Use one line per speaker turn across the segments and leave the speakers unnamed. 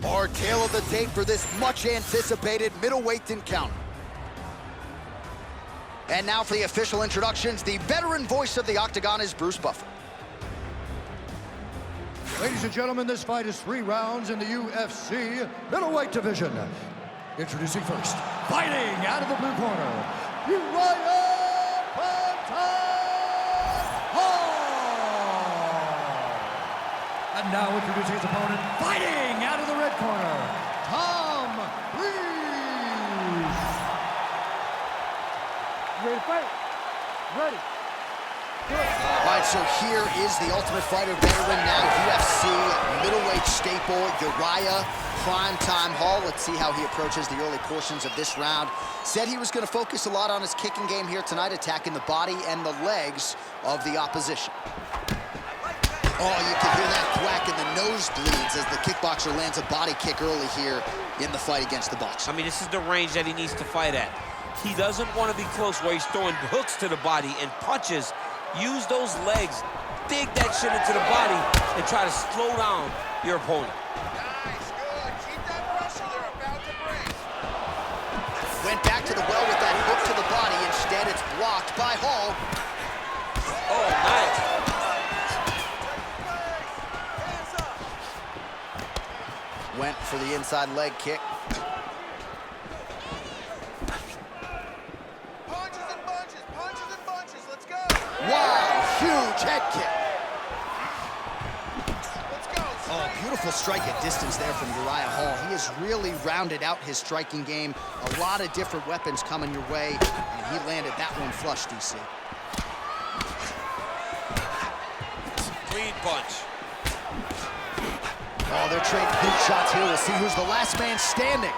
Our tale of the tape for this much-anticipated middleweight encounter. And now for the official introductions, the veteran voice of the Octagon is Bruce Buffer.
Ladies and gentlemen, this fight is 3 rounds in the UFC middleweight division. Introducing first, fighting out of the blue corner, Uriah and now introducing his opponent, fighting out of the red corner, Breese.
Ready to fight? Ready.
All right, so here is the Ultimate Fighter veteran, now UFC middleweight staple, Uriah Primetime Hall. Let's see how he approaches the early portions of this round. Said he was going to focus a lot on his kicking game here tonight, attacking the body and the legs of the opposition. Oh, you can hear that thwack in the nosebleeds as the kickboxer lands a body kick early here in the fight against the boxer.
I mean, this is the range that he needs to fight at. He doesn't want to be close where he's throwing hooks to the body and punches. Use those legs, dig that shit into the body, and try to slow down your opponent.
Nice, good. Keep that pressure. They're about to break.
Went back to the well with that hook to the body. Instead, it's blocked by Hall.
Oh, nice.
Went for the inside leg kick.
Punches and bunches, let's go.
Wow, huge head kick.
Let's go.
Oh, beautiful strike at distance there from Uriah Hall. He has really rounded out his striking game. A lot of different weapons coming your way, and he landed that one flush, DC.
Clean punch.
Oh, they're trading boot shots here. We'll see who's the last man standing.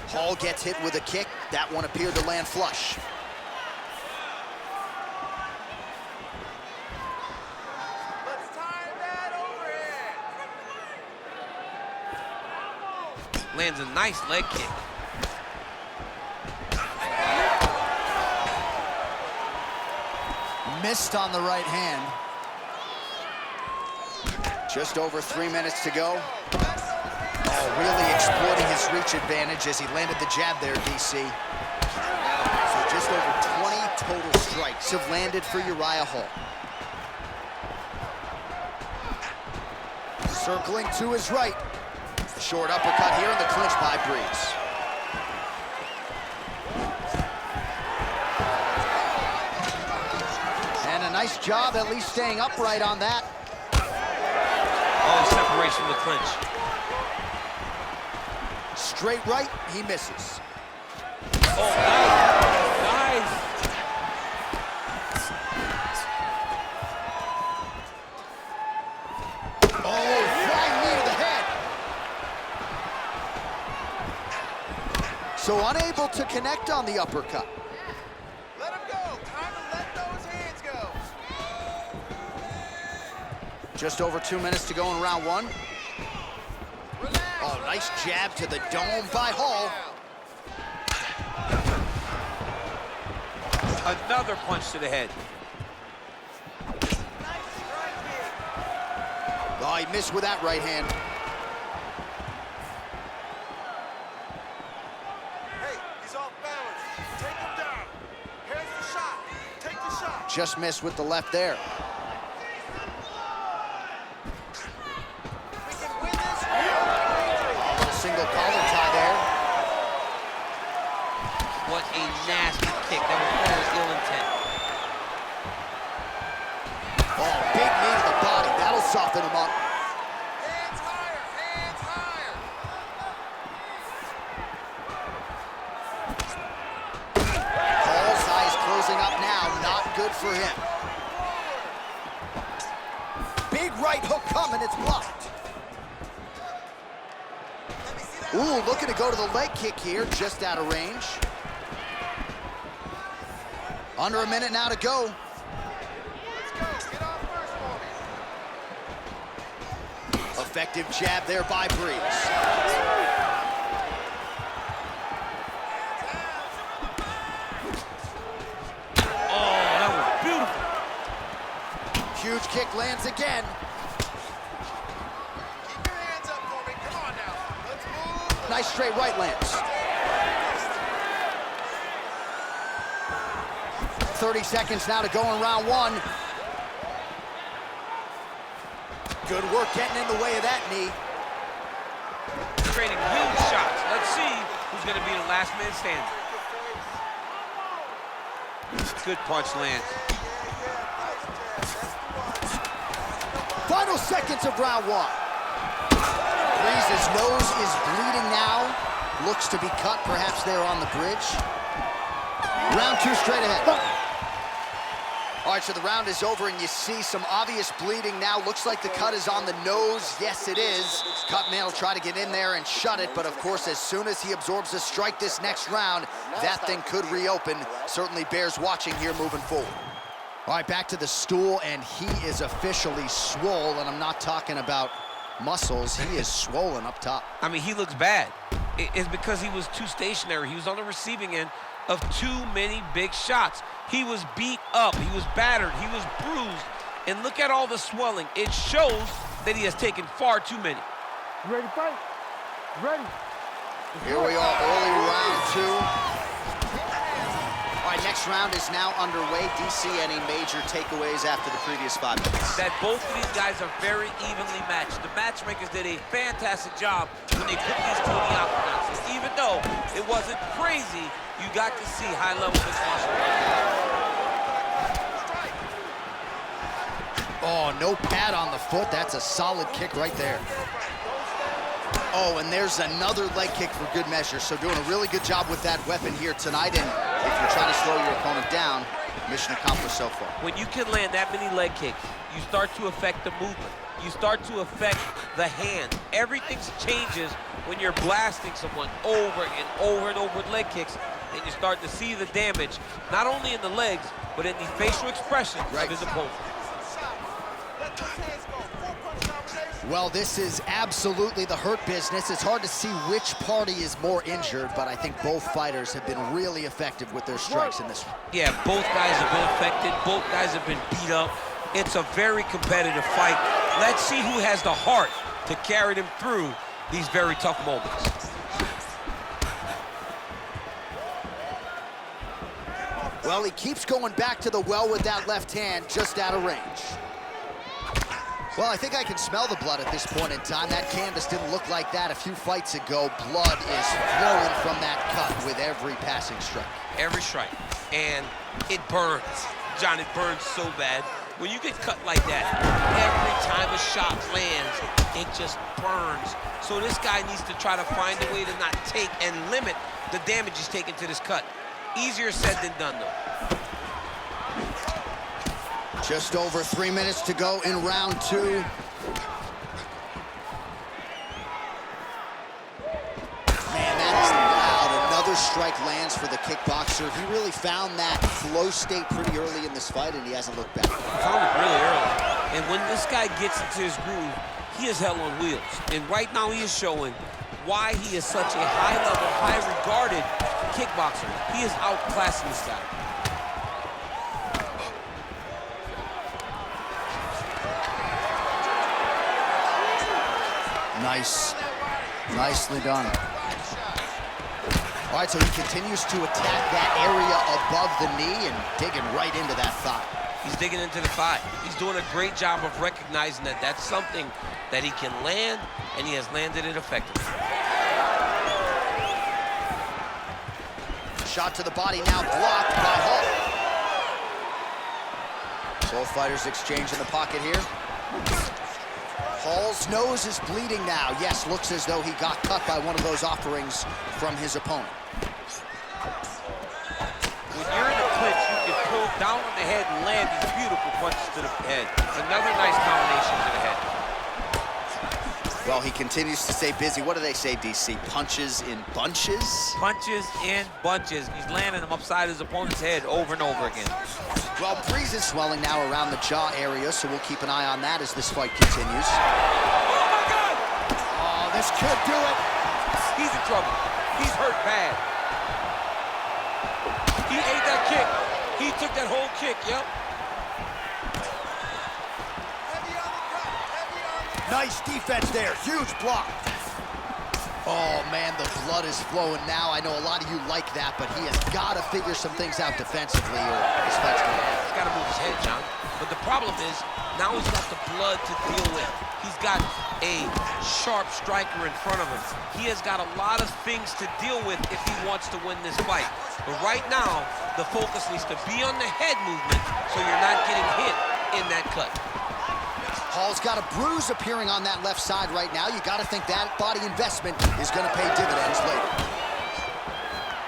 Hall gets hit with a kick. That one appeared to land flush.
Let's time that overhead.
Lands a nice leg kick.
Missed on the right hand. Just over 3 minutes to go. Oh, really exploiting his reach advantage as he landed the jab there, DC. So just over 20 total strikes have landed for Uriah Hall. Circling to his right. Short uppercut here in the clinch by Breeze. And a nice job at least staying upright on that.
Oh, separation from the clinch.
Straight right, he misses.
Oh, nice. Nice.
Oh, flying knee to the head. So unable to connect on the uppercut.
Let him go. Time to let those hands go.
Just over 2 minutes to go in round 1.
Relax.
Oh, nice jab to the dome by Hall.
Another punch to the head.
Oh, he missed with that right hand.
Hey, he's off balance. Take him down. Here's the shot. Take the shot.
Just missed with the left there.
We can win this.
Oh, a single collar tie there.
What a nasty kick. That was almost ill intent.
Oh, big knee to the body. That'll soften him up.
Hands higher. Hands higher.
Hall's eyes closing up now. Not good for him. Big right hook coming. It's blocked. Ooh, looking to go to the leg kick here. Just out of range. Under a minute now to go.
Let's go. Get off first for me.
Effective jab there by Breeze. huge kick lands again.
Keep your hands up for me. Come on now. Let's move.
Nice straight right lands. 30 seconds now to go in round one. Good work getting in the way of that knee.
Trading huge shots. Let's see who's going to be the last man standing. Good punch lands.
Final seconds of round one. Breese's nose is bleeding now. Looks to be cut, perhaps there on the bridge. Round two straight ahead. All right, so the round is over, and you see some obvious bleeding now. Looks like the cut is on the nose. Yes, it is. Cutman will try to get in there and shut it, but of course, as soon as he absorbs a strike this next round, that thing could reopen. Certainly bears watching here moving forward. All right, back to the stool, and he is officially swole, and I'm not talking about muscles. He is swollen up top.
I mean, he looks bad. It's because he was too stationary. He was on the receiving end of too many big shots. He was beat up, he was battered, he was bruised, and look at all the swelling. It shows that he has taken far too many.
You ready to fight? Ready.
Here we are, early round two. All right, next round is now underway. DC, any major takeaways after the previous 5 minutes?
That both of these guys are very evenly matched. The matchmakers did a fantastic job when they put these two in the octagons. Even though it wasn't crazy, you got to see high level muscle.
Oh, no pad on the foot. That's a solid kick right there. Oh, and there's another leg kick for good measure. So doing a really good job with that weapon here tonight. And if you're trying to slow your opponent down, mission accomplished so far.
When you can land that many leg kicks, you start to affect the movement. You start to affect the hand. Everything changes when you're blasting someone over and over and over with leg kicks, and you start to see the damage, not only in the legs, but in the facial expression of his opponent.
Well, this is absolutely the hurt business. It's hard to see which party is more injured, but I think both fighters have been really effective with their strikes in this one.
Yeah, both guys have been affected. Both guys have been beat up. It's a very competitive fight. Let's see who has the heart to carry them through these very tough moments.
Well, he keeps going back to the well with that left hand, just out of range. Well, I think I can smell the blood at this point in time. That canvas didn't look like that a few fights ago. Blood is flowing from that cut with every passing strike.
Every strike. And it burns. John, it burns so bad. When you get cut like that, every time a shot lands, it just burns. So this guy needs to try to find a way to not take and limit the damage he's taken to this cut. Easier said than done, though.
Just over 3 minutes to go in round two. Man, that is loud. Another strike lands for the kickboxer. He really found that flow state pretty early in this fight, and he hasn't looked back.
He found it really early. And when this guy gets into his groove, he is hell on wheels. And right now he is showing why he is such a high-level, high-regarded kickboxer. He is outclassing this guy.
Nice. Nicely done. All right, so he continues to attack that area above the knee and digging right into that thigh.
He's digging into the thigh. He's doing a great job of recognizing that that's something that he can land, and he has landed it effectively.
Shot to the body now blocked by Hall. Both fighters exchange in the pocket here. Hall's nose is bleeding now. Yes, looks as though he got cut by one of those offerings from his opponent.
When you're in a clinch, you can pull down on the head and land these beautiful punches to the head. Another nice combination to the head.
Well, he continues to stay busy. What do they say, DC? Punches in bunches?
Punches in bunches. He's landing them upside his opponent's head over and over again.
Well, Breeze is swelling now around the jaw area, so we'll keep an eye on that as this fight continues.
Oh, my God!
Oh, this could do it.
He's in trouble. He's hurt bad. He ate that kick. He took that whole kick, yep.
Nice defense there, huge block. Oh man, the blood is flowing now. I know a lot of you like that, but he has got to figure some things out defensively or this fight's gonna end.
He's got to move his head, John. But the problem is, now he's got the blood to deal with. He's got a sharp striker in front of him. He has got a lot of things to deal with if he wants to win this fight. But right now, the focus needs to be on the head movement so you're not getting hit in that cut.
Hall's got a bruise appearing on that left side right now. You got to think that body investment is going to pay dividends later.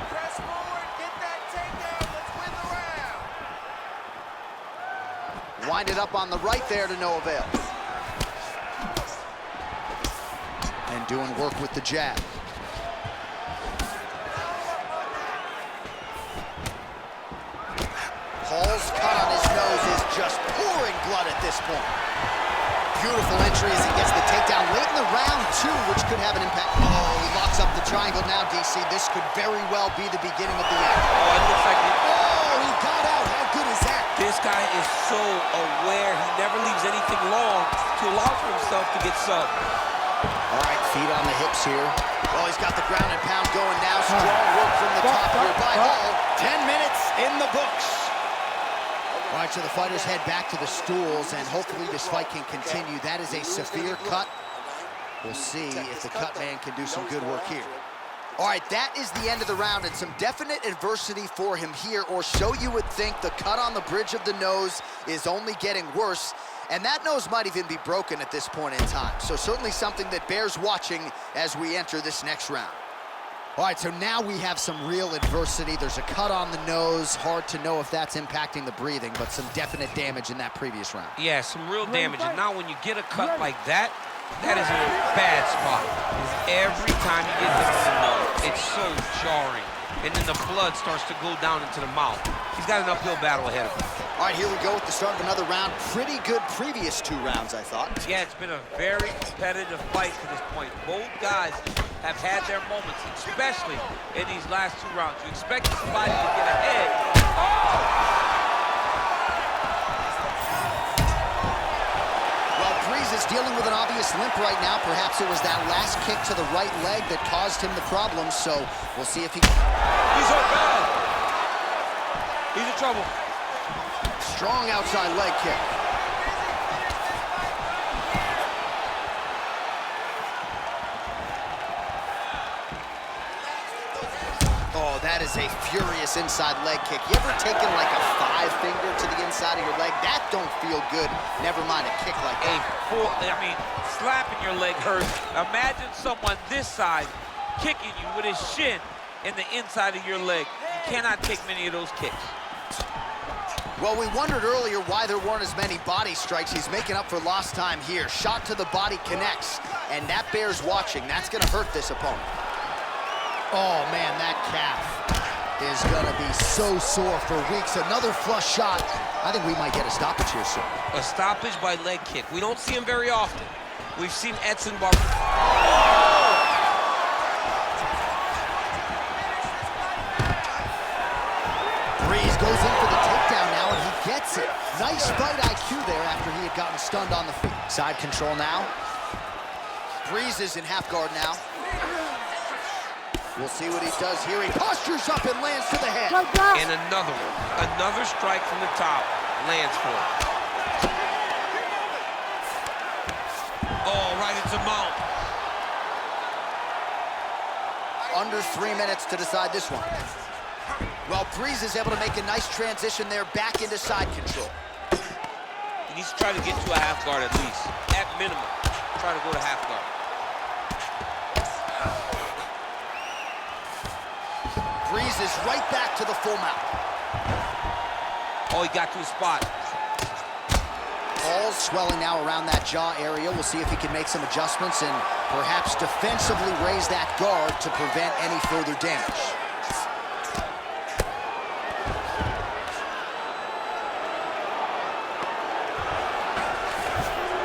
Press forward, get that takedown, let's win the round.
Wind it up on the right there to no avail. And doing work with the jab. Hall's cut on his nose is just pouring blood at this point. Beautiful entry as he gets the takedown late in the round, too, which could have an impact. Oh, he locks up the triangle now, DC. This could very well be the beginning of the end.
Oh, it looks like it.
Oh, he got out. How good is that?
This guy is so aware. He never leaves anything long to allow for himself to get subbed.
All right, feet on the hips here. Oh, he's got the ground and pound going now. Strong work from the top here by Hall. 10 minutes in the books. All right, so the fighters head back to the stools, and hopefully this fight can continue. That is a severe cut. We'll see if the cut man can do some good work here. All right, that is the end of the round, and some definite adversity for him here, or so you would think. The cut on the bridge of the nose is only getting worse, and that nose might even be broken at this point in time. So certainly something that bears watching as we enter this next round. All right, so now we have some real adversity. There's a cut on the nose. Hard to know if that's impacting the breathing, but some definite damage in that previous round.
Yeah, some real damage. And now when you get a cut like that, that is in a bad spot. Every time you get hit in the nose, it's so jarring. And then the blood starts to go down into the mouth. He's got an uphill battle ahead of him.
All right, here we go with the start of another round. Pretty good previous two rounds, I thought.
Yeah, it's been a very competitive fight to this point. Both guys have had their moments, especially in these last two rounds. You expect somebody to get ahead.
Well, Breese is dealing with an obvious limp right now. Perhaps it was that last kick to the right leg that caused him the problem, so we'll see if he...
He's hurt bad. He's in trouble.
Strong outside leg kick. Oh, that is a furious inside leg kick. You ever taken like a 5-finger to the inside of your leg? That don't feel good. Never mind a kick like that.
Slapping your leg hurts. Imagine someone this side kicking you with his shin in the inside of your leg. You cannot take many of those kicks.
Well, we wondered earlier why there weren't as many body strikes. He's making up for lost time here. Shot to the body connects, and that bears watching. That's going to hurt this opponent. Oh, man, that calf is going to be so sore for weeks. Another flush shot. I think we might get a stoppage here soon.
A stoppage by leg kick. We don't see him very often. We've seen Edson Bar...
Breese goes in for the takedown now, and he gets it. Nice fight IQ there after he had gotten stunned on the feet. Side control now. Breese is in half guard now. We'll see what he does here. He postures up and lands to the head.
And another one. Another strike from the top. Lands for him. Oh, right into mount.
Under 3 minutes to decide this one. Well, Breese is able to make a nice transition there back into side control.
He needs to try to get to a half guard at least. At minimum, try to go to half guard.
Breese is right back to the full mount.
Oh, he got to his spot.
Hall's swelling now around that jaw area. We'll see if he can make some adjustments and perhaps defensively raise that guard to prevent any further damage.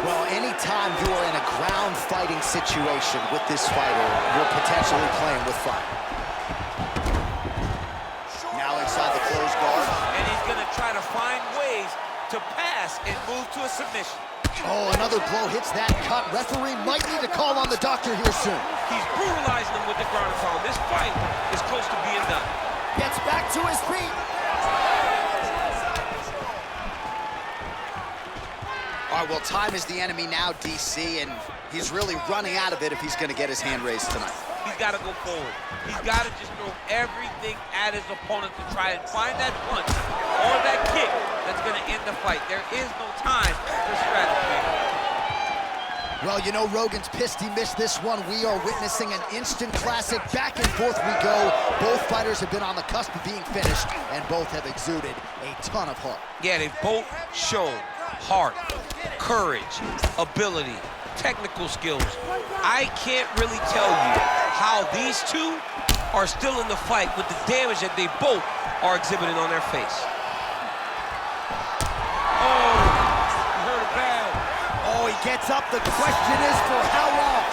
Well, anytime you are in a ground fighting situation with this fighter, you're potentially playing with fire. Now inside the closed guard.
And he's going to try to find ways to pass and move to a submission.
Oh, another blow hits that cut. Referee might need to call on the doctor here soon.
He's brutalizing him with the ground and pound. This fight is close to being done.
Gets back to his feet. All right, well, time is the enemy now, DC, and he's really running out of it if he's going to get his hand raised tonight.
He's got to go forward. He's got to just throw everything at his opponent to try and find that punch or that kick that's going to end the fight. There is no time for strategy.
Well, you know, Rogan's pissed he missed this one. We are witnessing an instant classic. Back and forth we go. Both fighters have been on the cusp of being finished, and both have exuded a ton of heart.
Yeah, they've both shown heart, courage, ability, technical skills. I can't really tell you how these two are still in the fight with the damage that they both are exhibiting on their face. Oh, he hurt it bad.
Oh, he gets up. The question is for how long?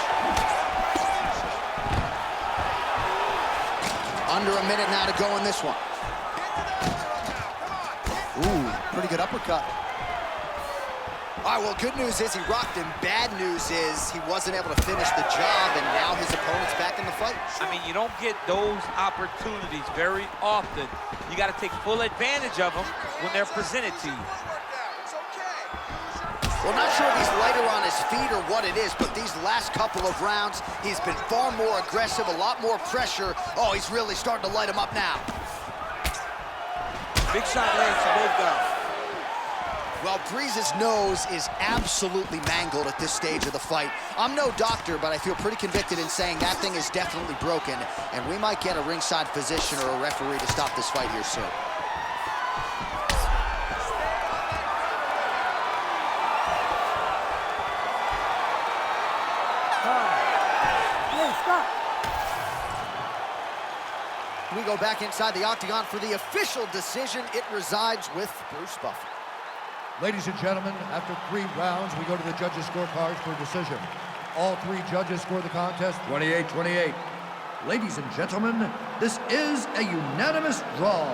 Under a minute now to go in this one. Ooh, pretty good uppercut. All right, well, good news is he rocked him. Bad news is he wasn't able to finish the job, and now his opponent's back in the fight.
I mean, you don't get those opportunities very often. You got to take full advantage of them when they're presented to you.
Well, not sure if he's lighter on his feet or what it is, but these last couple of rounds, he's been far more aggressive, a lot more pressure. Oh, he's really starting to light him up now.
Big shot lands to both guys.
Well, Breeze's nose is absolutely mangled at this stage of the fight. I'm no doctor, but I feel pretty convicted in saying that thing is definitely broken, and we might get a ringside physician or a referee to stop this fight here soon.
Stop.
We go back inside the octagon for the official decision. It resides with Bruce Buffer.
Ladies and gentlemen, after 3 rounds, we go to the judges' scorecards for decision. All 3 judges score the contest 28-28. Ladies and gentlemen, this is a unanimous draw.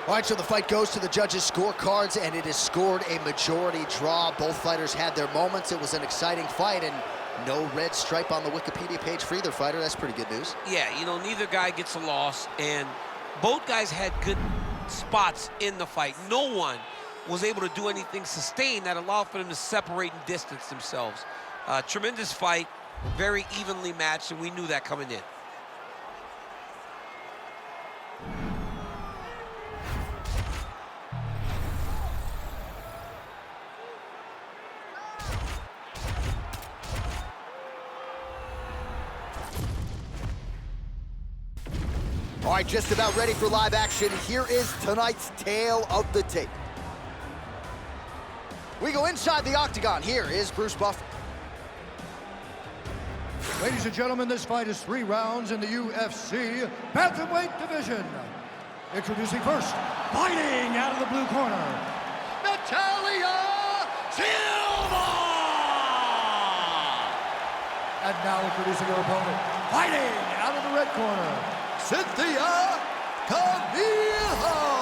All right, so the fight goes to the judges' scorecards, and it is scored a majority draw. Both fighters had their moments. It was an exciting fight, and no red stripe on the Wikipedia page for either fighter. That's pretty good news.
Yeah, you know, neither guy gets a loss, and both guys had good spots in the fight. No one was able to do anything sustained that allowed for them to separate and distance themselves. Tremendous fight, very evenly matched, and we knew that coming in.
All right, just about ready for live action. Here is tonight's tale of the tape. We go inside the octagon. Here is Bruce Buffer.
Ladies and gentlemen, this fight is 3 rounds in the UFC bantamweight division. Introducing first, fighting out of the blue corner, Natalia DaSilva! And now introducing her opponent, fighting out of the red corner, Cynthia Calvillo!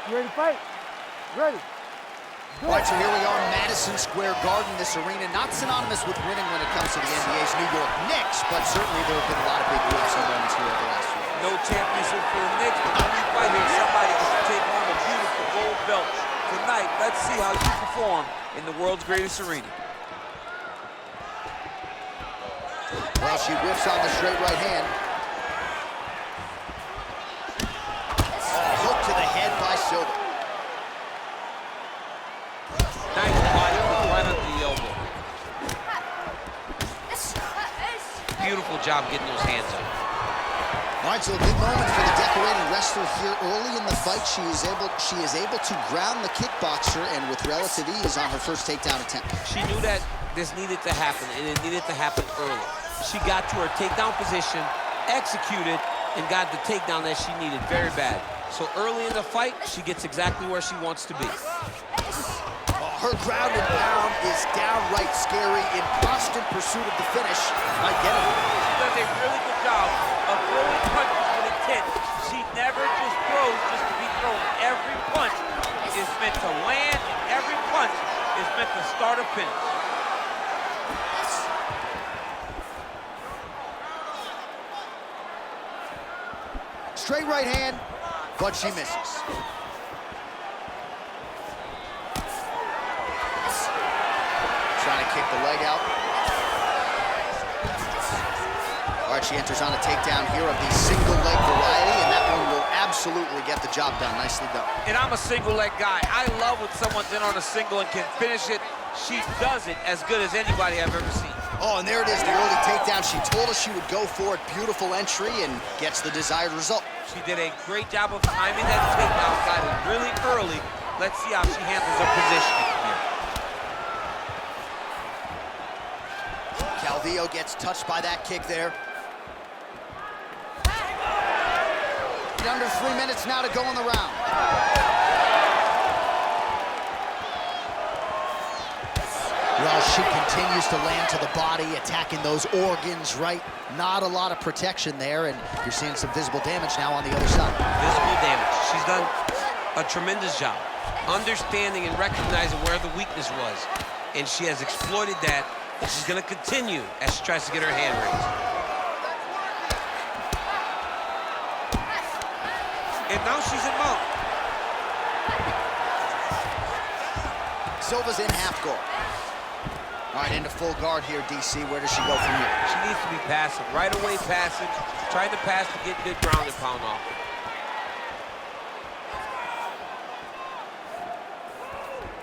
You ready to fight? Ready.
All right, so here we are, Madison Square Garden. This arena not synonymous with winning when it comes to the NBA's New York Knicks, but certainly there have been a lot of big UFC moments here over the last few years.
No championship for the Knicks, but when you fight here, somebody gets to take home a beautiful gold belt. Tonight, let's see how you perform in the world's greatest arena.
Well, she whiffs on the straight right hand. Hook to the head by Silva.
Nice body kick right under the elbow. Beautiful job getting those hands up.
All right, so a big moment for the decorated wrestler here. Early in the fight, she is able to ground the kickboxer, and with relative ease on her first takedown attempt.
She knew that this needed to happen, and it needed to happen early. She got to her takedown position, executed, and got the takedown that she needed very bad. So early in the fight, she gets exactly where she wants to be.
Her ground and pound is downright scary, in constant pursuit of the finish. Might get it.
She does a really good job of throwing punches with intent. She never just throws just to be thrown. is meant to start or finish.
Straight right hand, but she misses. Trying to kick the leg out. All right, she enters on a takedown here of the single leg variety, and that one will absolutely get the job done. Nicely done.
And I'm a single leg guy. I love when someone's in on a single and can finish it. She does it as good as anybody I've ever seen.
Oh, and there it is, the early takedown. She told us she would go for it. Beautiful entry and gets the desired result. She
did a great job of timing that takedown, got it really early. Let's see how she handles her positioning here.
Calvillo gets touched by that kick there. Under 3 minutes now to go in the round. Well, she continues to land to the body, attacking those organs, right? Not a lot of protection there, and you're seeing some visible damage now on the other side.
Visible damage. She's done a tremendous job understanding and recognizing where the weakness was, and she has exploited that, and she's going to continue as she tries to get her hand raised. And now she's in mount.
Silva's in half guard. All right, into full guard here, DC. Where does she go from here?
She needs to be passive. Right away passing, trying to pass to get good ground and pound off.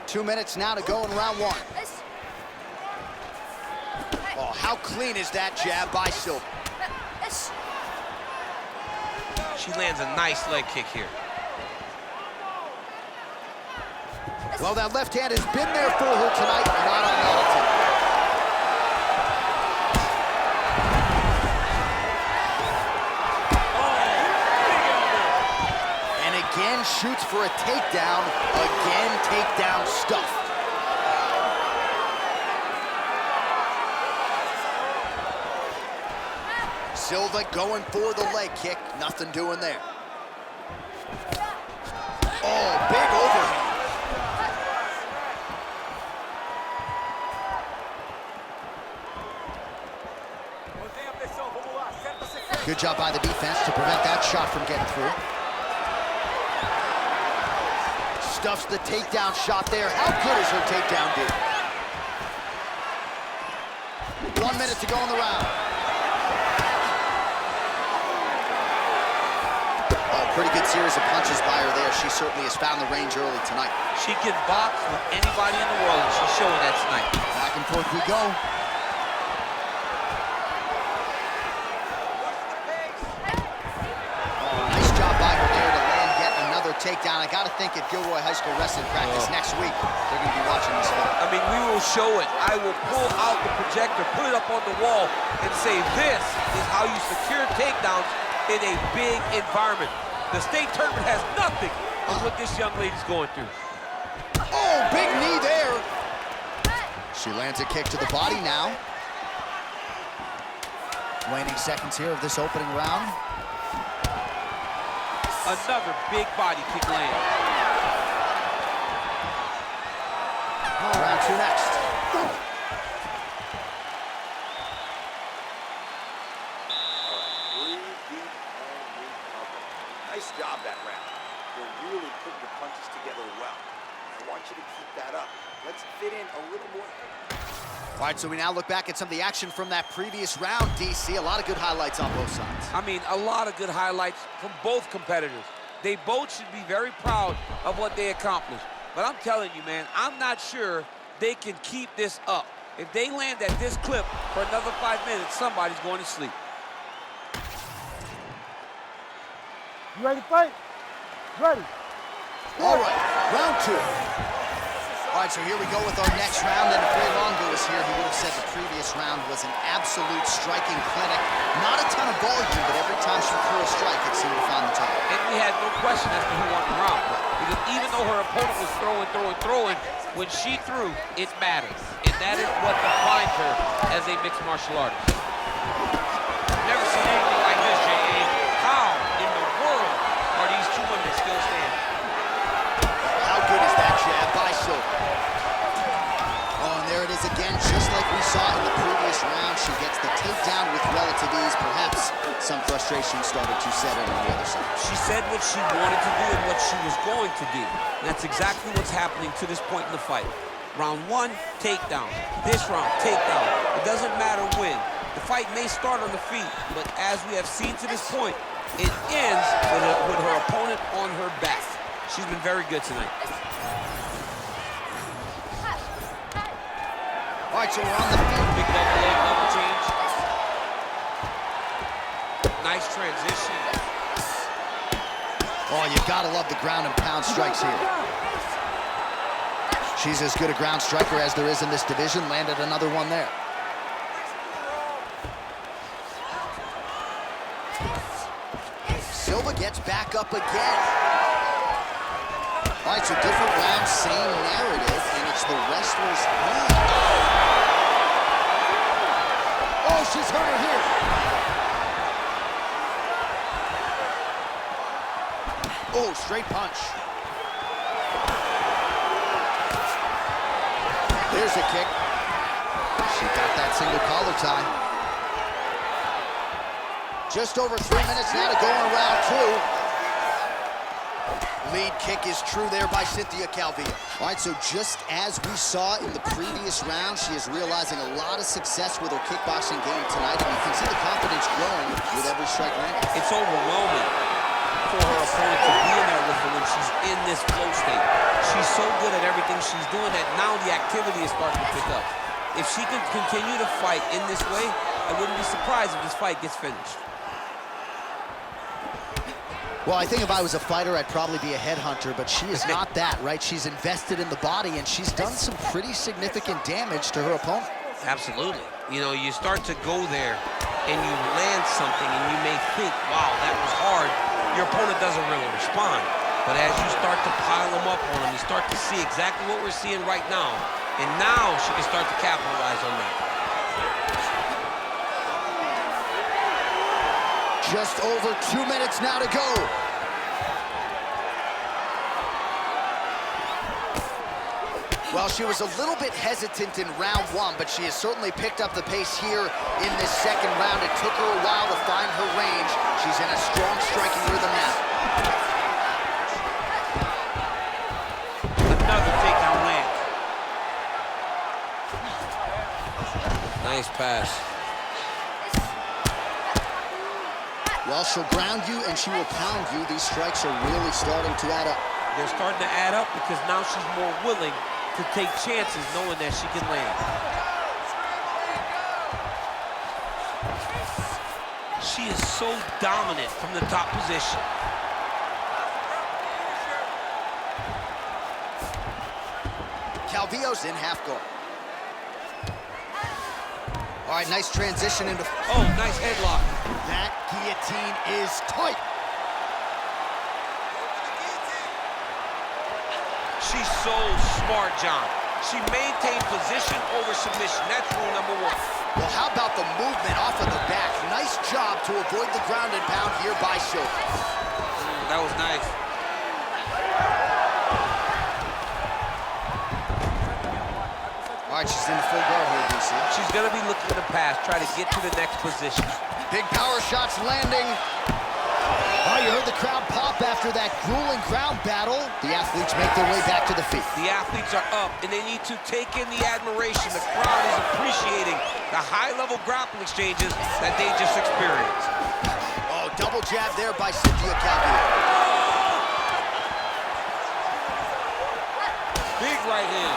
Two minutes now to go in round one. Oh, how clean is that jab by Silva?
She lands a nice leg kick here.
Well, that left hand has been there for her tonight, not on altitude. And again, shoots for a takedown. Again, takedown stuffed. Silva going for the leg kick. Nothing doing there. Oh, big overhand. Good job by the defense to prevent that shot from getting through. Stuffs the takedown shot there. How good is her takedown, dude? 1 minute to go in the round. Pretty good series of punches by her there. She certainly has found the range early tonight.
She can box with anybody in the world, and she's showing that tonight.
Back and forth we go. Oh, nice job by her there to land yet another takedown. I got to think at Gilroy High School wrestling practice next week, they're going to be watching this film.
I mean, we will show it. I will pull out the projector, put it up on the wall, and say, this is how you secure takedowns in a big environment. The state tournament has nothing on what this young lady's going through.
Oh, big knee there. She lands a kick to the body now. Waning seconds here of this opening round.
Another big body kick land.
Round two next.
Nice job that round. You're really putting the punches together well. I want you to keep that up. Let's fit in a little more.
All right, so we now look back at some of the action from that previous round, DC. A lot of good highlights on both sides.
I mean, a lot of good highlights from both competitors. They both should be very proud of what they accomplished. But I'm telling you, man, I'm not sure they can keep this up. If they land at this clip for another 5 minutes, somebody's going to sleep.
You ready to fight? Ready.
All right, round two. All right, so here we go with our next round, and if Ray Longo was here, he would have said the previous round was an absolute striking clinic. Not a ton of volume, but every time she threw a strike, it seemed to find the target.
And we had no question as to who won the round. Because even though her opponent was throwing, when she threw, it matters. And that is what defines her as a mixed martial artist. Never seen anything like this, J.A. How in the world are these two women still standing?
How good is that jab by Silva? this round. She gets the takedown with relative ease. Perhaps some frustration started to set in on the other side.
She said what she wanted to do and what she was going to do. And that's exactly what's happening to this point in the fight. Round 1, takedown. This round, takedown. It doesn't matter when. The fight may start on the feet, but as we have seen to this point, it ends with her opponent on her back. She's been very good tonight.
All right, so we're on the feet.
Big double leg, double change. Nice transition.
Oh, you gotta love the ground and pound strikes here. She's as good a ground striker as there is in this division. Landed another one there. Silva gets back up again. All right, so different round, same narrative, and it's the wrestler's lead. Oh, she's hurt her here. Oh, straight punch. There's a kick. She got that single collar tie. Just over 3 minutes now to go in round 2. Lead kick is true there by Cynthia Calvillo. All right, so just as we saw in the previous round, she is realizing a lot of success with her kickboxing game tonight, and you can see the confidence growing with every strike landed.
It's overwhelming for her opponent to be in there with her when she's in this flow state. She's so good at everything she's doing that now the activity is starting to pick up. If she can continue to fight in this way, I wouldn't be surprised if this fight gets finished.
Well, I think if I was a fighter, I'd probably be a headhunter, but she is not that, right? She's invested in the body, and she's done some pretty significant damage to her opponent.
Absolutely. You know, you start to go there, and you land something, and you may think, wow, that was hard. Your opponent doesn't really respond. But as you start to pile them up on him, you start to see exactly what we're seeing right now, and now she can start to capitalize on that.
Just over 2 minutes now to go. Well, she was a little bit hesitant in round 1, but she has certainly picked up the pace here in this second round. It took her a while to find her range. She's in a strong striking rhythm now.
Another takedown land. Nice pass.
Well, she'll ground you and she will pound you. These strikes are really starting to add up.
They're starting to add up because now she's more willing to take chances knowing that she can land. She is so dominant from the top position.
Calvillo's in half guard. All right, nice transition into...
Oh, nice headlock.
That guillotine is tight.
She's so smart, John. She maintained position over submission. That's rule number 1.
Well, how about the movement off of the back? Nice job to avoid the ground and pound here by Silva.
That was nice.
All right, she's in full guard here, DC.
She's gonna be looking to pass, try to get to the next position.
Big power shots landing. Oh, you heard the crowd pop after that grueling ground battle. The athletes make their way back to the feet.
The athletes are up, and they need to take in the admiration. The crowd is appreciating the high-level grappling exchanges that they just experienced.
Oh, double jab there by Cynthia Calvillo.
Big right hand.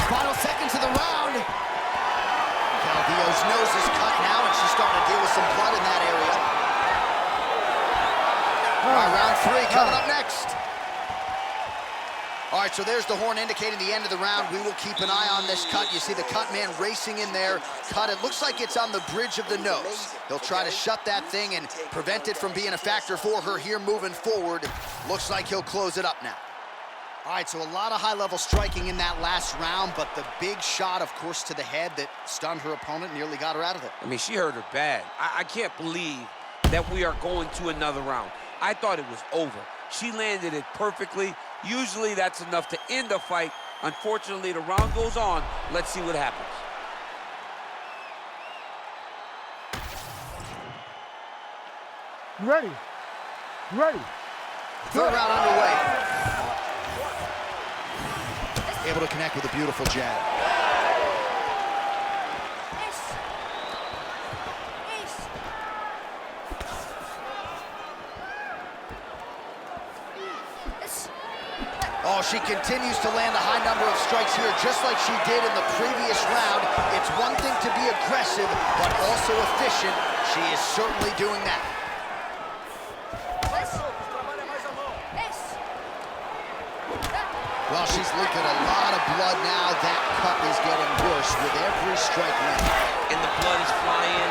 Final seconds of the round. Calvillo's nose is cut now, and she's starting to deal with some blood in that area. All right, round 3 coming up next. All right, so there's the horn indicating the end of the round. We will keep an eye on this cut. You see the cut man racing in there. Cut, it looks like it's on the bridge of the nose. He'll try to shut that thing and prevent it from being a factor for her here moving forward. Looks like he'll close it up now. All right, so a lot of high-level striking in that last round, but the big shot, of course, to the head that stunned her opponent, nearly got her out of it.
I mean, she hurt her bad. I can't believe that we are going to another round. I thought it was over. She landed it perfectly. Usually that's enough to end the fight, Unfortunately, the round goes on. Let's see what happens.
You ready? You ready?
Third round underway. Able to connect with a beautiful jab. Oh, she continues to land a high number of strikes here, just like she did in the previous round. It's one thing to be aggressive, but also efficient. She is certainly doing that. Well, she's leaking a lot of blood now. That cut is getting worse with every strike landed.
And the blood is flying.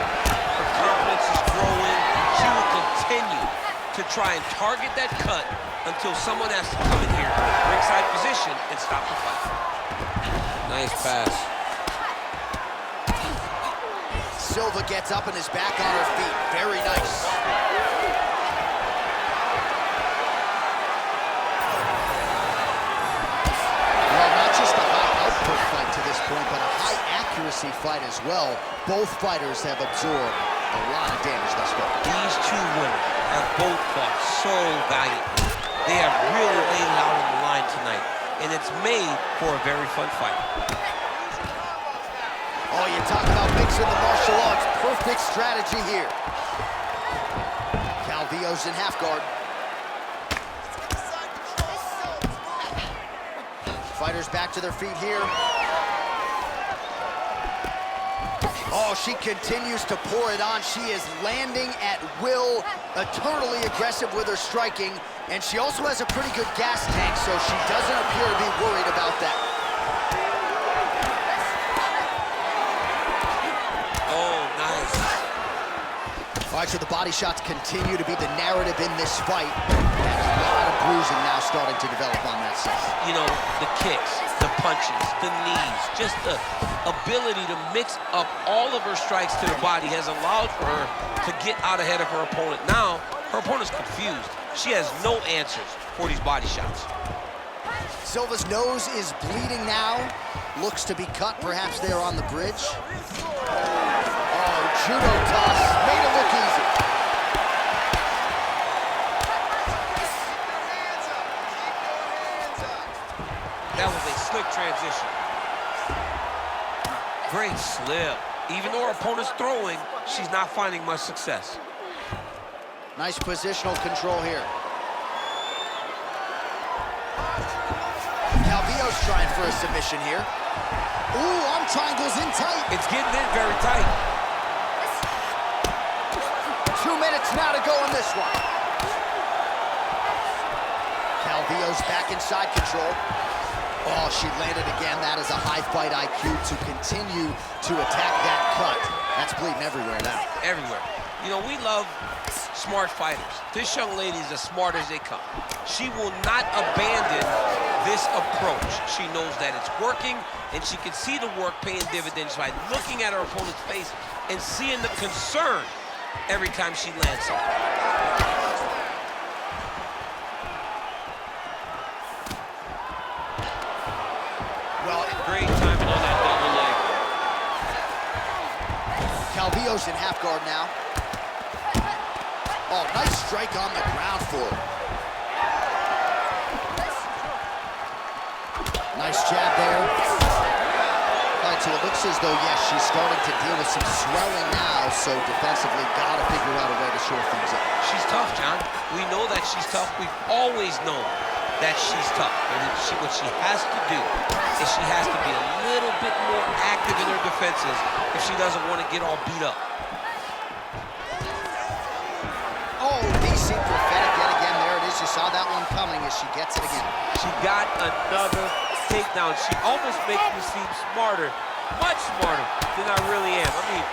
Her confidence is growing. She will continue to try and target that cut until someone has to come in here, ringside position, and stop the fight. Nice pass.
Silva gets up and is back on her feet. Very nice. Well, not just a high output fight to this point, but a high accuracy fight as well. Both fighters have absorbed a lot of damage thus far.
These two women have both fought so valiantly. They have really laid it out on the line tonight, and it's made for a very fun fight.
Oh, you talk about mixing the martial arts. Perfect strategy here. Calvillo's in half guard. Fighters back to their feet here. Oh, she continues to pour it on. She is landing at will, eternally aggressive with her striking, and she also has a pretty good gas tank, so she doesn't appear to be worried about that.
Oh, nice.
All right, so the body shots continue to be the narrative in this fight. And a lot of bruising now starting to develop on that side.
You know, the kicks, the punches, the knees, just the ability to mix up all of her strikes to the body has allowed for her to get out ahead of her opponent. Now, her opponent's confused. She has no answers for these body shots.
Silva's nose is bleeding now. Looks to be cut, perhaps there on the bridge. Oh, judo toss, made it look easy.
That was a slick transition. Great slip. Even though her opponent's throwing, she's not finding much success.
Nice positional control here. Calvillo's trying for a submission here. Ooh, arm triangles in tight.
It's getting in very tight.
2 minutes now to go in this one. Calvillo's back inside control. Oh, she landed again. That is a high fight IQ to continue to attack that cut. That's bleeding everywhere now.
Everywhere. You know, we love smart fighters. This young lady is as smart as they come. She will not abandon this approach. She knows that it's working, and she can see the work paying dividends by looking at her opponent's face and seeing the concern every time she lands something.
Well,
Great timing on that double leg.
Calvillo's in half guard now. Oh, nice strike on the ground for her. Nice jab there. All right, so it looks as though, yes, she's starting to deal with some swelling now, so defensively gotta figure out a way to shore things up.
She's tough, John. We know that she's tough. We've always known that she's tough. And what she has to do is she has to be a little bit more active in her defenses if she doesn't want to get all beat up.
Oh, DC prophetic yet again. There it is. You saw that one coming as she gets it again.
She got another takedown. She almost makes me seem smarter, much smarter than I really am. I mean,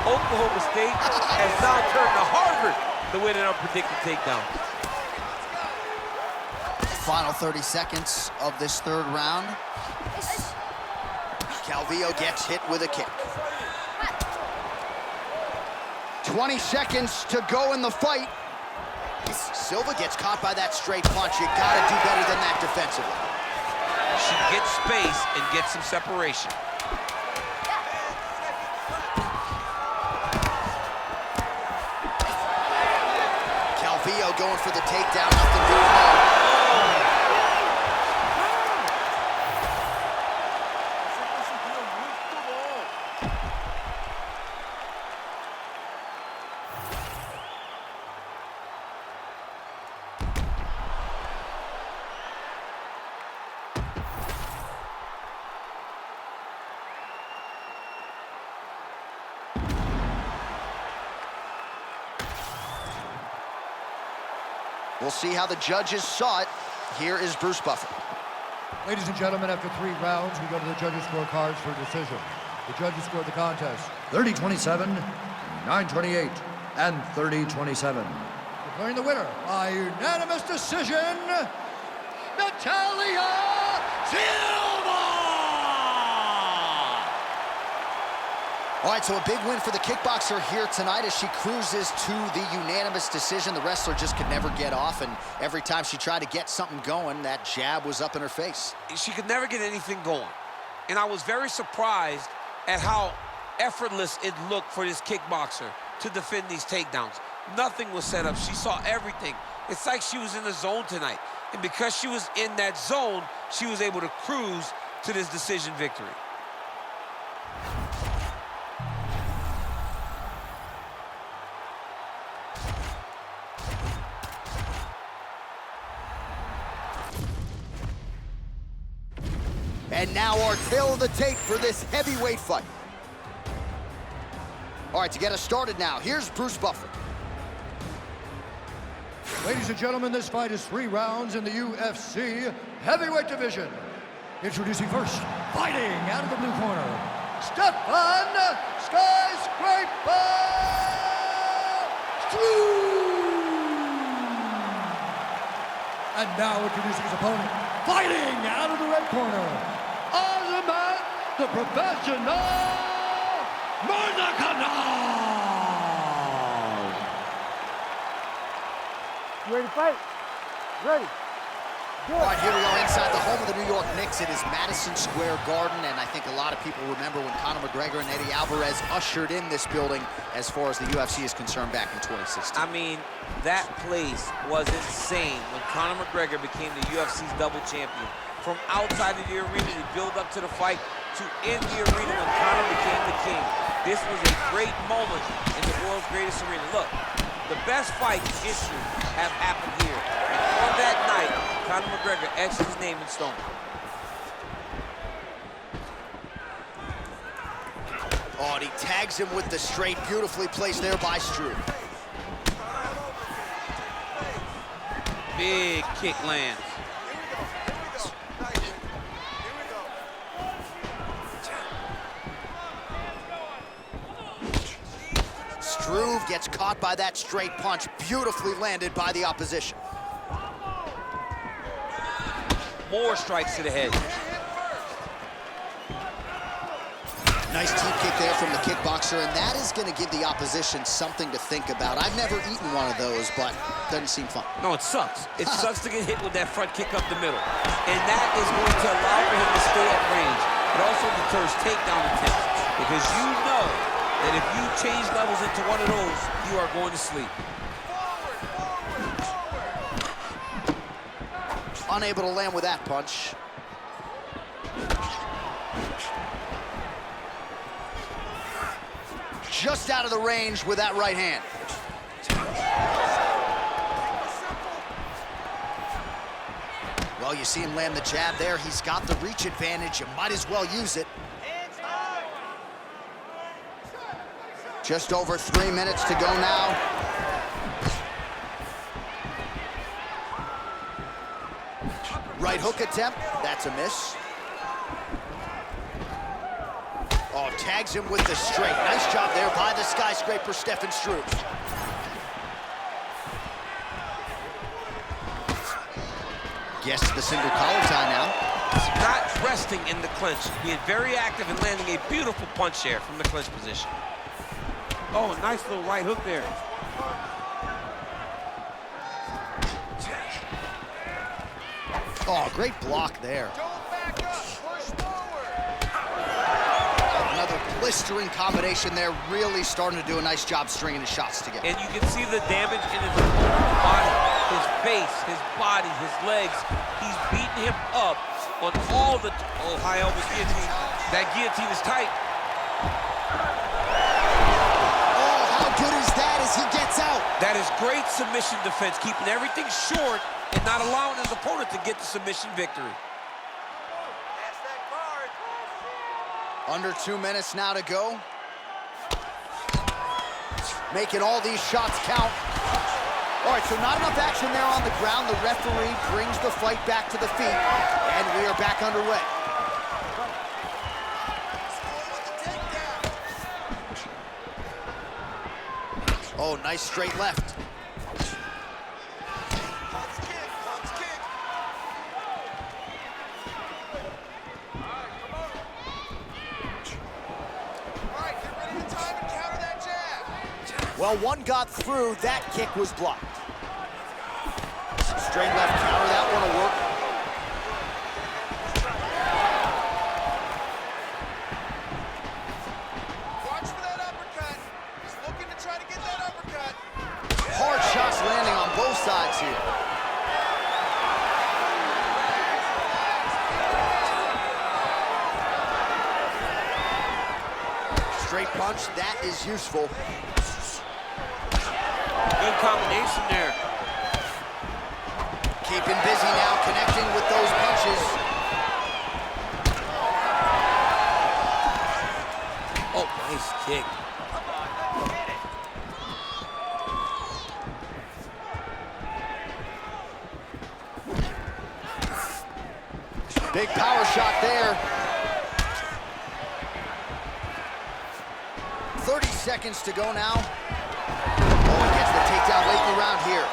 Oklahoma State has now turned to Harvard to win an unpredicted takedown.
Final 30 seconds of this third round. Calvillo gets hit with a kick. 20 seconds to go in the fight. Silva gets caught by that straight punch. You gotta do better than that defensively.
She gets space and gets some separation.
Calvillo going for the takedown, nothing doing there. We'll see how the judges saw it. Here is Bruce Buffer.
Ladies and gentlemen, after 3 rounds, we go to the judges' scorecards for decision. The judges scored the contest 30-27, 9-28, and 30-27. Declaring the winner by unanimous decision, Natalia DaSilva!
All right, so a big win for the kickboxer here tonight as she cruises to the unanimous decision. The wrestler just could never get off, and every time she tried to get something going, that jab was up in her face.
She could never get anything going. And I was very surprised at how effortless it looked for this kickboxer to defend these takedowns. Nothing was set up. She saw everything. It's like she was in the zone tonight. And because she was in that zone, she was able to cruise to this decision victory.
And now our tale of the tape for this heavyweight fight. All right, to get us started now, here's Bruce Buffer.
Ladies and gentlemen, this fight is 3 rounds in the UFC heavyweight division. Introducing first, fighting out of the blue corner, Stefan Skyscraper Struve! And now introducing his opponent, fighting out of the red corner, Azamat, the professional Murzakanov!
You ready to fight? Ready.
All right, here we are inside the home of the New York Knicks. It is Madison Square Garden, and I think a lot of people remember when Conor McGregor and Eddie Alvarez ushered in this building as far as the UFC is concerned back in 2016.
I mean, that place was insane when Conor McGregor became the UFC's double champion. From outside of the arena to build up to the fight, to in the arena when Conor became the king. This was a great moment in the world's greatest arena. Look, the best fights in history have happened here. And on that night, Conor McGregor etched his name in stone.
Oh, and he tags him with the straight, beautifully placed there by Struve.
Big kick lands.
Struve gets caught by that straight punch, beautifully landed by the opposition.
More strikes to the head.
Nice teep kick there from the kickboxer, and that is going to give the opposition something to think about. I've never eaten one of those, but it doesn't seem fun.
No, it sucks. It sucks to get hit with that front kick up the middle. And that is going to allow for him to stay at range. It also deters takedown attempts, because you know that if you change levels into one of those, you are going to sleep.
Unable to land with that punch. Just out of the range with that right hand. Well, you see him land the jab there. He's got the reach advantage. You might as well use it. Just over 3 minutes to go now. Right hook attempt, that's a miss. Oh, tags him with the straight. Nice job there by the skyscraper, Stefan Struve. Gets to the single collar tie now.
Not resting in the clinch, being very active and landing a beautiful punch there from the clinch position. Oh, nice little right hook there.
Oh, great block there. blistering combination there, really starting to do a nice job stringing his shots together.
And you can see the damage in his opponent's body, his face, his body, his legs. He's beating him up on all the... Oh, high elbow guillotine. That guillotine is tight.
Oh, how good is that as he gets out?
That is great submission defense, keeping everything short and not allowing his opponent to get the submission victory.
Pass that guard.
Under 2 minutes now to go. Making all these shots count. All right, so not enough action there on the ground. The referee brings the fight back to the feet, and we are back underway. Oh, nice straight left. Well, one got through. That kick was blocked. Straight left counter, that one will work.
Watch for that uppercut. He's looking to try to get that uppercut.
Hard shots landing on both sides here. Straight punch, that is useful.
Good combination there.
Keeping busy now, connecting with those punches.
Oh, nice kick.
Big power shot there. 30 seconds to go now. Oh, he gets the takedown late in the round here.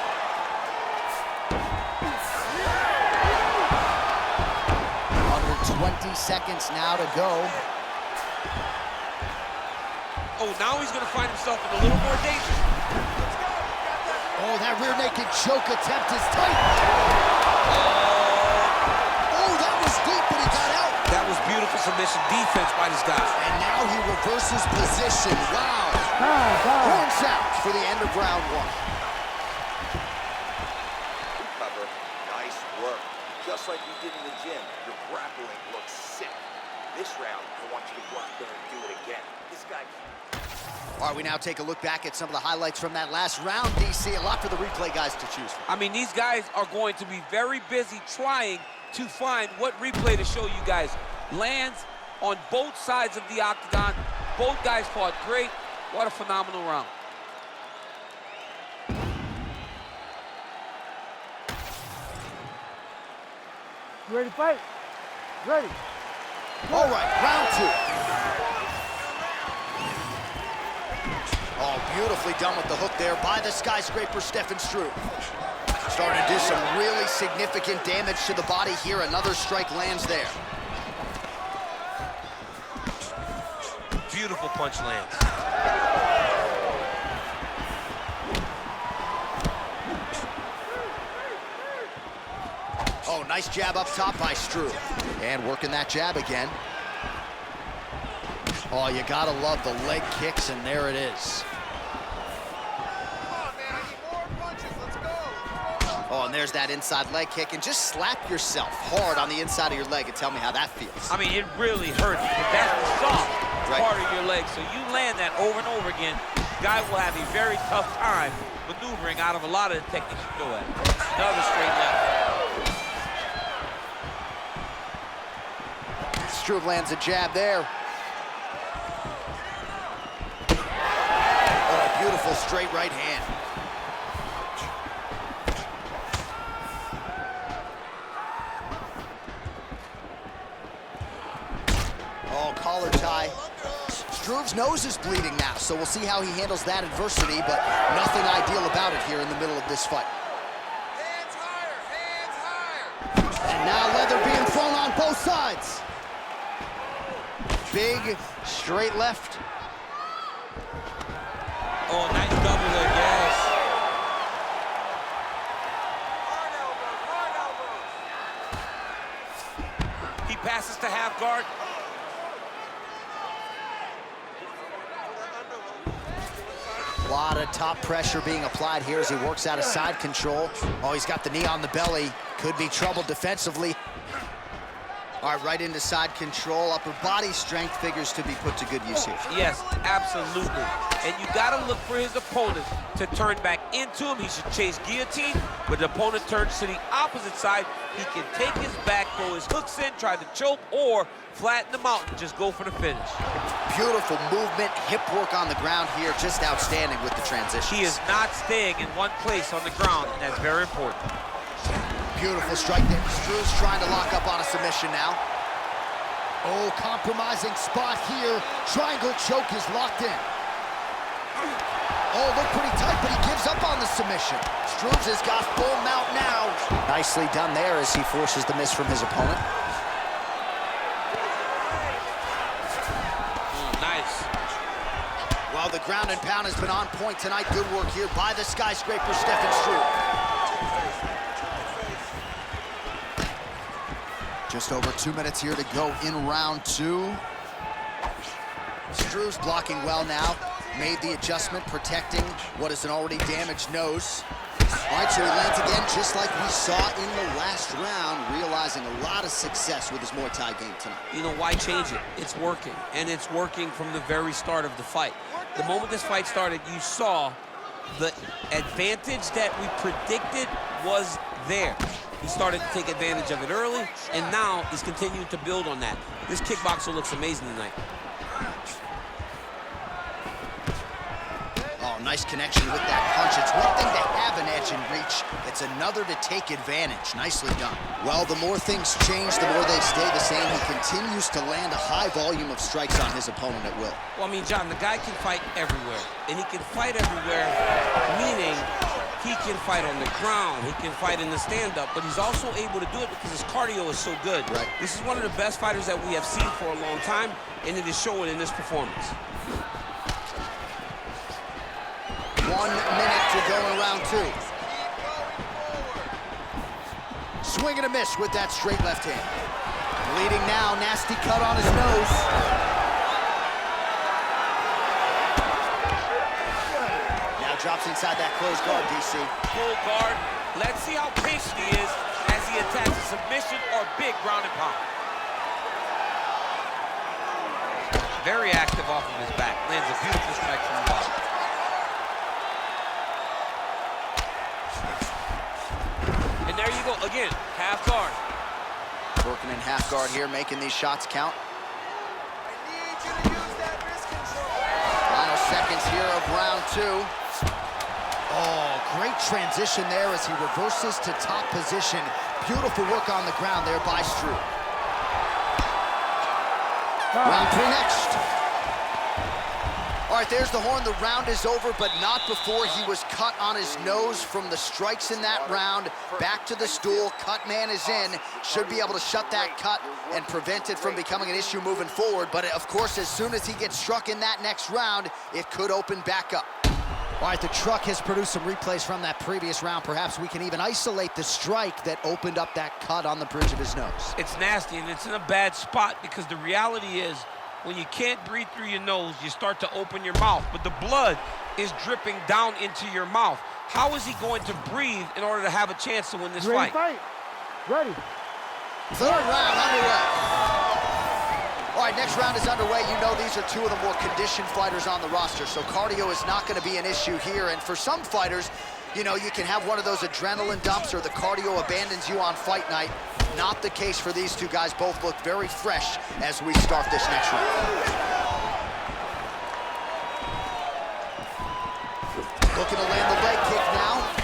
Under 20 seconds now to go.
Oh, now he's going to find himself in a little more danger.
Oh, that rear naked choke attempt is tight. Oh, that was deep, but he got out.
That was beautiful submission defense by this guy.
And now he reverses position. Wow. Horn sounds for the end of round one.
Cover. Nice work. Just like you did in the gym, your grappling looks sick. This round, I want you to go out there and do it again. This guy...
All right, we now take a look back at some of the highlights from that last round, DC. A lot for the replay guys to choose from.
I mean, these guys are going to be very busy trying to find what replay to show you guys. Lands on both sides of the octagon. Both guys fought great. What a phenomenal round.
You ready to fight? Ready.
All right, round two. Oh, beautifully done with the hook there by the skyscraper, Stefan Struve. Starting to do some really significant damage to the body here. Another strike lands there.
Beautiful punch lands.
Oh, nice jab up top by Struve. And working that jab again. Oh, you gotta love the leg kicks, and there it is. Oh, and there's that inside leg kick, and just slap yourself hard on the inside of your leg and tell me how that feels.
I mean, it really hurts because that's the soft part of your leg. So you land that over and over again, guy will have a very tough time maneuvering out of a lot of the techniques you throw at him. Another straight left.
Struve lands a jab there. Oh, beautiful straight right hand. Oh, collar tie. Struve's nose is bleeding now, so we'll see how he handles that adversity, but nothing ideal about it here in the middle of this fight.
Hands higher, hands higher.
And now leather being thrown on both sides. Big straight left.
Oh, nice double leg, yes.
Hard elbows, hard elbows.
He passes to half guard.
lot of top pressure being applied here as he works out of side control. Oh, he's got the knee on the belly. Could be trouble defensively. All right, right into side control. Upper body strength figures to be put to good use here.
Yes, absolutely. And you gotta look for his opponent to turn back into him. He should chase guillotine, but the opponent turns to the opposite side. He can take his back, throw his hooks in, try to choke, or flatten him out and just go for the finish.
Beautiful movement, hip work on the ground here, just outstanding with the transition.
He is not staying in one place on the ground, and that's very important.
Beautiful strike there. Struve's trying to lock up on a submission now. Oh, compromising spot here. Triangle choke is locked in. Oh, looked pretty tight, but he gives up on the submission. Struve has got full mount now. Nicely done there as he forces the miss from his opponent.
Nice.
Well, the ground and pound has been on point tonight. Good work here by the skyscraper, Stefan Struve. Just over 2 minutes here to go in round 2. Struve's blocking well now. Made the adjustment, protecting what is an already damaged nose. All right, so he lands again, just like we saw in the last round, realizing a lot of success with his Muay Thai game tonight.
You know, why change it? It's working, and it's working from the very start of the fight. The moment this fight started, you saw the advantage that we predicted was there. He started to take advantage of it early, and now he's continuing to build on that. This kickboxer looks amazing tonight.
Oh, nice connection with that punch. It's one thing to have an edge and reach. It's another to take advantage. Nicely done. Well, the more things change, the more they stay the same. He continues to land a high volume of strikes on his opponent at will.
Well, I mean, John, the guy can fight everywhere, and he can fight everywhere, meaning he can fight on the ground, he can fight in the stand-up, but he's also able to do it because his cardio is so good.
Right.
This is one of the best fighters that we have seen for a long time, and it is showing in this performance.
1 minute to go in round 2. Swing and a miss with that straight left hand. Bleeding now, nasty cut on his nose. Drops inside that closed guard, DC.
Full guard. Let's see how patient he is as he attacks a submission or big ground and pound. Very active off of his back. Lands a beautiful strike from the bottom. And there you go. Again, half guard.
Working in half guard here, making these shots count. Final seconds here of round 2. Oh, great transition there as he reverses to top position. Beautiful work on the ground there by Struve. Round 3 next. All right, there's the horn. The round is over, but not before he was cut on his nose from the strikes in that round. Back to the stool. Cut man is in. Should be able to shut that cut and prevent it from becoming an issue moving forward. But, of course, as soon as he gets struck in that next round, it could open back up. All right, the truck has produced some replays from that previous round. Perhaps we can even isolate the strike that opened up that cut on the bridge of his nose.
It's nasty, and it's in a bad spot because the reality is when you can't breathe through your nose, you start to open your mouth, but the blood is dripping down into your mouth. How is he going to breathe in order to have a chance to win this fight?
Ready.
Third round underway. All right, next round is underway. You know these are two of the more conditioned fighters on the roster, so cardio is not going to be an issue here. And for some fighters, you know, you can have one of those adrenaline dumps or the cardio abandons you on fight night. Not the case for these two guys. Both look very fresh as we start this next round. Looking to land the leg kick now.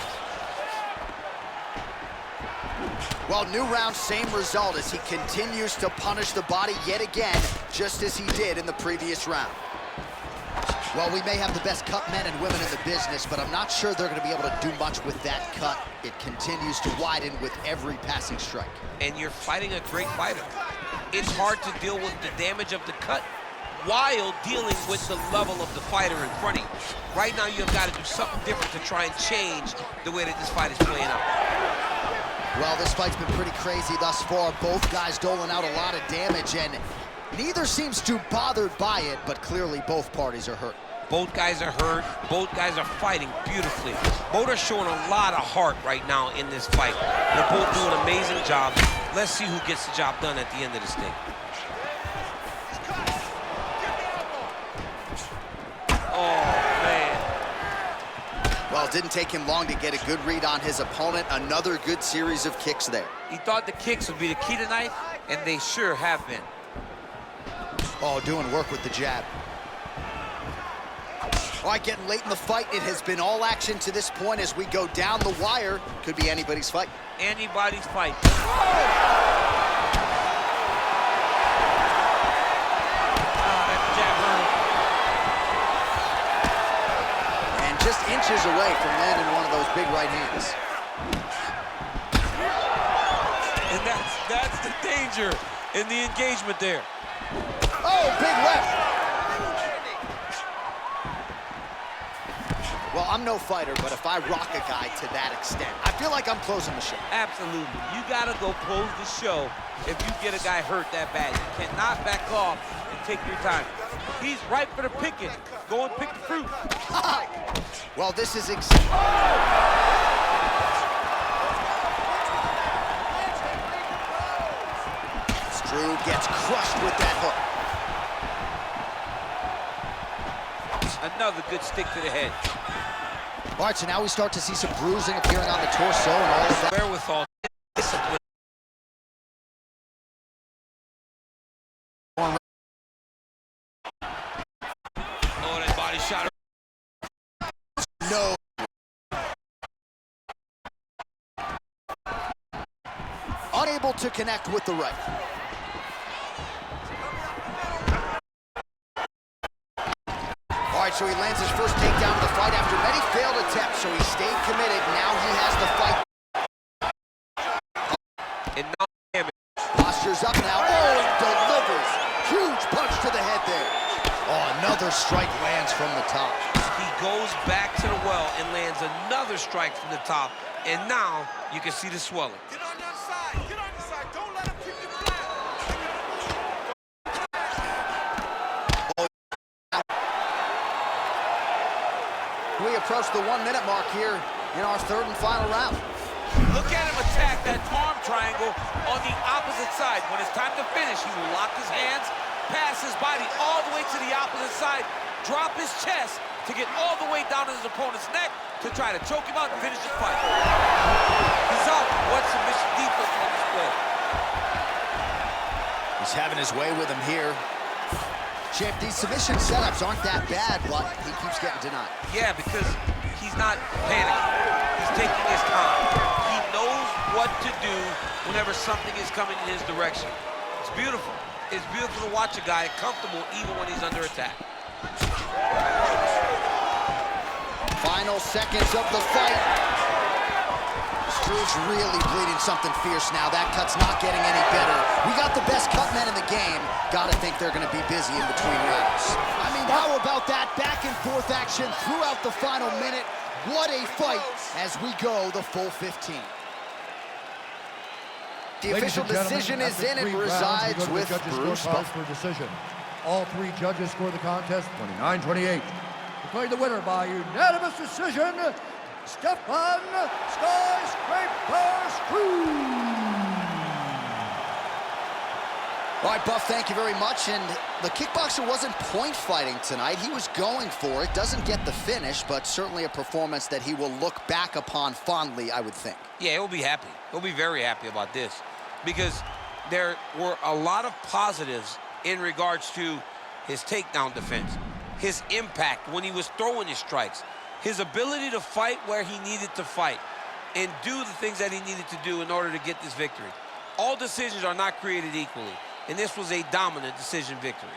Well, new round, same result as he continues to punish the body yet again, just as he did in the previous round. Well, we may have the best cut men and women in the business, but I'm not sure they're going to be able to do much with that cut. It continues to widen with every passing strike.
And you're fighting a great fighter. It's hard to deal with the damage of the cut while dealing with the level of the fighter in front of you. Right now, you've got to do something different to try and change the way that this fight is playing out.
Well, this fight's been pretty crazy thus far. Both guys doling out a lot of damage, and neither seems too bothered by it, but clearly both parties are hurt.
Both guys are hurt. Both guys are fighting beautifully. Both are showing a lot of heart right now in this fight. They're both doing an amazing job. Let's see who gets the job done at the end of this thing. Oh, man.
Well, it didn't take him long to get a good read on his opponent. Another good series of kicks there.
He thought the kicks would be the key tonight, and they sure have been.
Oh, doing work with the jab. All right, getting late in the fight. It has been all action to this point as we go down the wire. Could be anybody's fight.
Anybody's fight.
And just inches away from landing one of those big right hands.
And that's the danger in the engagement there.
Oh, big left. Well, I'm no fighter, but if I rock a guy to that extent, I feel like I'm closing the show.
Absolutely. You got to go close the show if you get a guy hurt that bad. You cannot back off and take your time. He's ripe for the picking. Go and pick the fruit.
Well, this is Struve gets crushed with that hook.
Another good stick to the head.
All right, so now we start to see some bruising appearing on the torso and all of that.
Wherewithal, discipline. Oh, that body shot.
No. Unable to connect with the right. All right, so he lands his first takedown of the fight after many failed attempts, so he stayed committed. Now he has the fight.
And now damage.
Postures up now. Oh, and delivers. Huge punch to the head there. Oh, another strike lands from the top.
He goes back to the well and lands another strike from the top. And now you can see the swelling.
Get on the side. Get on the side. Don't let him keep you flat.
We approach the 1 minute mark here in our third and final round.
Look at him attack that arm triangle on the opposite side. When it's time to finish, he will lock his hands, pass his body all the way to the opposite side, drop his chest to get all the way down to his opponent's neck to try to choke him out and finish his fight. He's up. What submission defense on display.
He's having his way with him here. Champ, these submission setups aren't that bad, but he keeps getting denied.
Yeah, because he's not panicking. He's taking his time. He knows what to do whenever something is coming in his direction. It's beautiful. It's beautiful to watch a guy comfortable even when he's under attack.
Final seconds of the fight. Struve's really bleeding something fierce now. That cut's not getting any better. We got the best cut men in the game. Gotta think they're gonna be busy in between rounds. I mean, how about that back and forth action throughout the final minute? What a fight as we go the full 15. The official decision is in. It resides with Bruce.
For decision. All three judges score the contest 29-28. Declaring the winner by unanimous decision, Stefan Skyscraper Struve.
All right, Buff, thank you very much. And the kickboxer wasn't point fighting tonight. He was going for it. Doesn't get the finish, but certainly a performance that he will look back upon fondly, I would think.
Yeah, he'll be happy. He'll be very happy about this because there were a lot of positives in regards to his takedown defense, his impact when he was throwing his strikes, his ability to fight where he needed to fight and do the things that he needed to do in order to get this victory. All decisions are not created equally, and this was a dominant decision victory.